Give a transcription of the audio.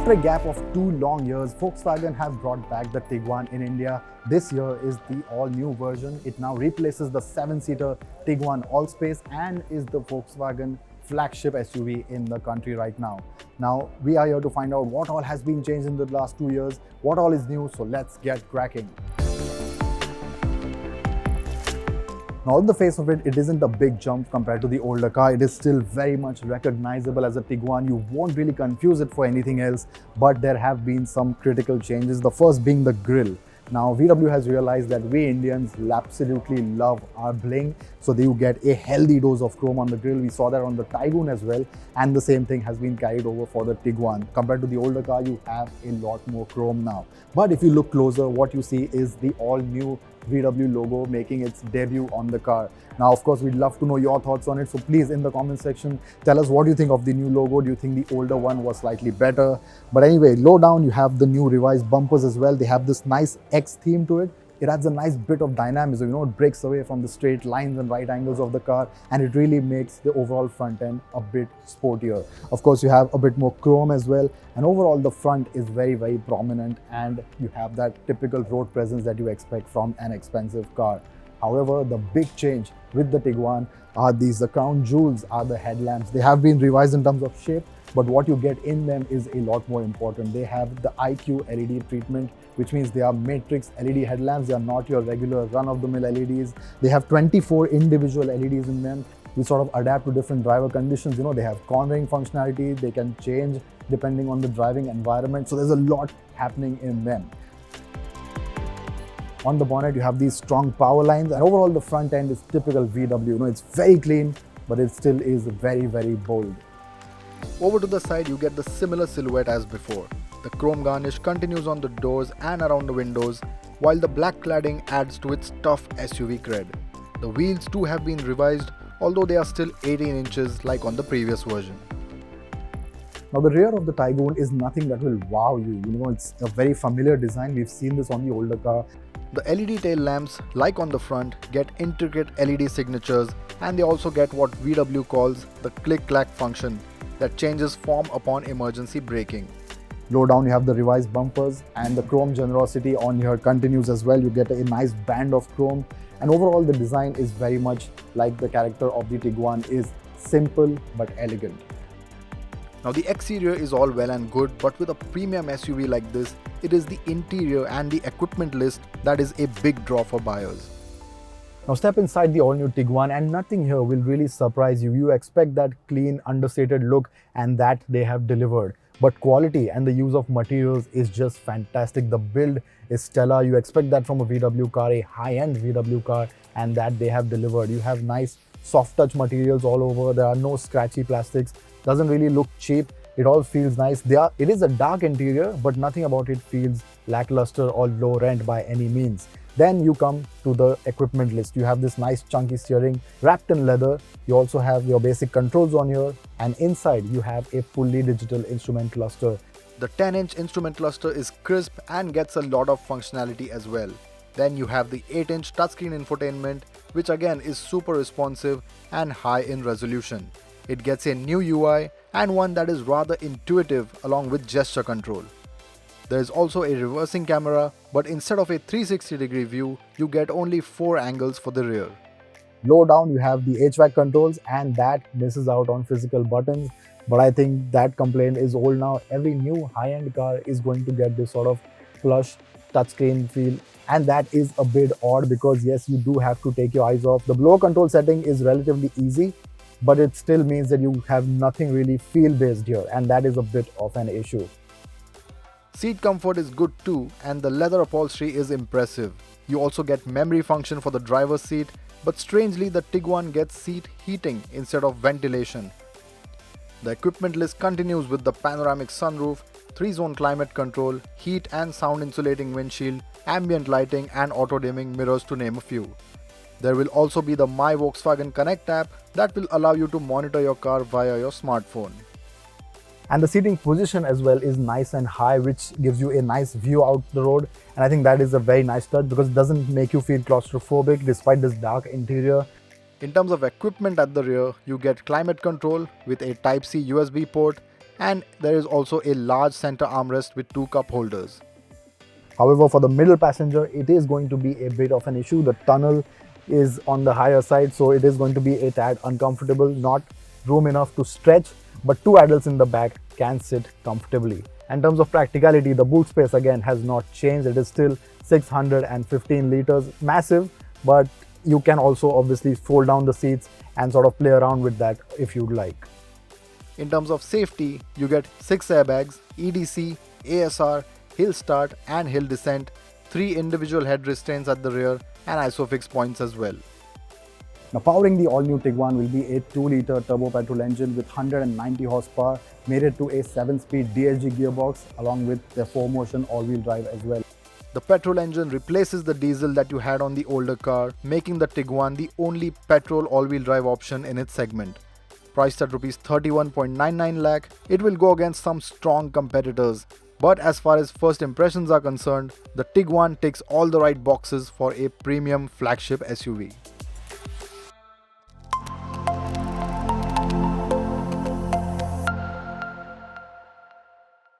After a gap of 2 long years, Volkswagen have brought back the Tiguan in India. This year is the all-new version. It now replaces the 7-seater Tiguan All-Space and is the Volkswagen flagship SUV in the country right now. Now, we are here to find out what all has been changed in the last 2 years, what all is new, so let's get cracking. Now, on the face of it, it isn't a big jump compared to the older car. It is still very much recognizable as a Tiguan. You won't really confuse it for anything else, but there have been some critical changes. The first being the grille. Now, VW has realized that we Indians absolutely love our bling, so you get a healthy dose of chrome on the grille. We saw that on the Tiguan as well, and the same thing has been carried over for the Tiguan. Compared to the older car, you have a lot more chrome now. But if you look closer, what you see is the all-new VW logo making its debut on the car. Now, of course, we'd love to know your thoughts on it, so please in the comment section tell us what you think of the new logo. Do you think the older one was slightly better? But anyway, low down you have the new revised bumpers as well. They have this nice X theme to it. It adds a nice bit of dynamism, it breaks away from the straight lines and right angles of the car, and it really makes the overall front end a bit sportier. Of course, you have a bit more chrome as well, and overall the front is very, very prominent, and you have that typical road presence that you expect from an expensive car. However, the big change with the Tiguan are the crown jewels, are the headlamps. They have been revised in terms of shape, but what you get in them is a lot more important. They have the IQ LED treatment, which means they are matrix LED headlamps. They are not your regular run-of-the-mill LEDs. They have 24 individual LEDs in them. We sort of adapt to different driver conditions. They have cornering functionality. They can change depending on the driving environment. So there's a lot happening in them. On the bonnet, you have these strong power lines, and overall the front end is typical VW. It's very clean, but it still is very, very bold. Over to the side, you get the similar silhouette as before. The chrome garnish continues on the doors and around the windows, while the black cladding adds to its tough SUV cred. The wheels too have been revised, although they are still 18 inches like on the previous version. Now, the rear of the Tiguan is nothing that will wow you. It's a very familiar design. We've seen this on the older car. The LED tail lamps, like on the front, get intricate LED signatures, and they also get what VW calls the click-clack function that changes form upon emergency braking. Low down, you have the revised bumpers, and the chrome generosity on here continues as well. You get a nice band of chrome, and overall the design is very much like the character of the Tiguan, is simple but elegant. Now, the exterior is all well and good, but with a premium SUV like this, it is the interior and the equipment list that is a big draw for buyers. Now, step inside the all-new Tiguan, and nothing here will really surprise you. You expect that clean, understated look, and that they have delivered. But quality and the use of materials is just fantastic. The build is stellar. You expect that from a VW car, a high-end VW car, and that they have delivered. You have nice soft touch materials all over. There are no scratchy plastics. Doesn't really look cheap. It all feels nice. It is a dark interior, but nothing about it feels lackluster or low rent by any means. Then you come to the equipment list. You have this nice chunky steering wrapped in leather. You also have your basic controls on here, and inside you have a fully digital instrument cluster. The 10-inch instrument cluster is crisp and gets a lot of functionality as well. Then you have the 8-inch touchscreen infotainment, which again is super responsive and high in resolution. It gets a new UI and one that is rather intuitive along with gesture control. There is also a reversing camera, but instead of a 360-degree view, you get only 4 angles for the rear. Low down, you have the HVAC controls, and that misses out on physical buttons. But I think that complaint is old now. Every new high-end car is going to get this sort of plush touchscreen feel, and that is a bit odd because yes, you do have to take your eyes off. The blower control setting is relatively easy, but it still means that you have nothing really feel-based here, and that is a bit of an issue. Seat comfort is good too, and the leather upholstery is impressive. You also get memory function for the driver's seat, but strangely the Tiguan gets seat heating instead of ventilation. The equipment list continues with the panoramic sunroof, 3-zone climate control, heat and sound insulating windshield, ambient lighting and auto-dimming mirrors to name a few. There will also be the My Volkswagen Connect app that will allow you to monitor your car via your smartphone. And the seating position as well is nice and high, which gives you a nice view out the road. And I think that is a very nice touch because it doesn't make you feel claustrophobic despite this dark interior. In terms of equipment at the rear, you get climate control with a Type-C USB port, and there is also a large center armrest with 2 cup holders. However, for the middle passenger, it is going to be a bit of an issue. The tunnel is on the higher side, so it is going to be a tad uncomfortable, not room enough to stretch, but 2 adults in the back can sit comfortably. In terms of practicality, the boot space again has not changed. It is still 615 liters, massive, but you can also obviously fold down the seats and sort of play around with that if you'd like. In terms of safety, you get 6 airbags, EDC, ASR, hill start and hill descent, 3 individual head restraints at the rear and ISOFIX points as well. Now, powering the all-new Tiguan will be a 2-liter turbo petrol engine with 190 horsepower, mated to a 7-speed DSG gearbox along with the 4-motion all-wheel drive as well. The petrol engine replaces the diesel that you had on the older car, making the Tiguan the only petrol all-wheel drive option in its segment. Priced at Rs 31.99 lakh, it will go against some strong competitors. But as far as first impressions are concerned, the Tiguan ticks all the right boxes for a premium flagship SUV.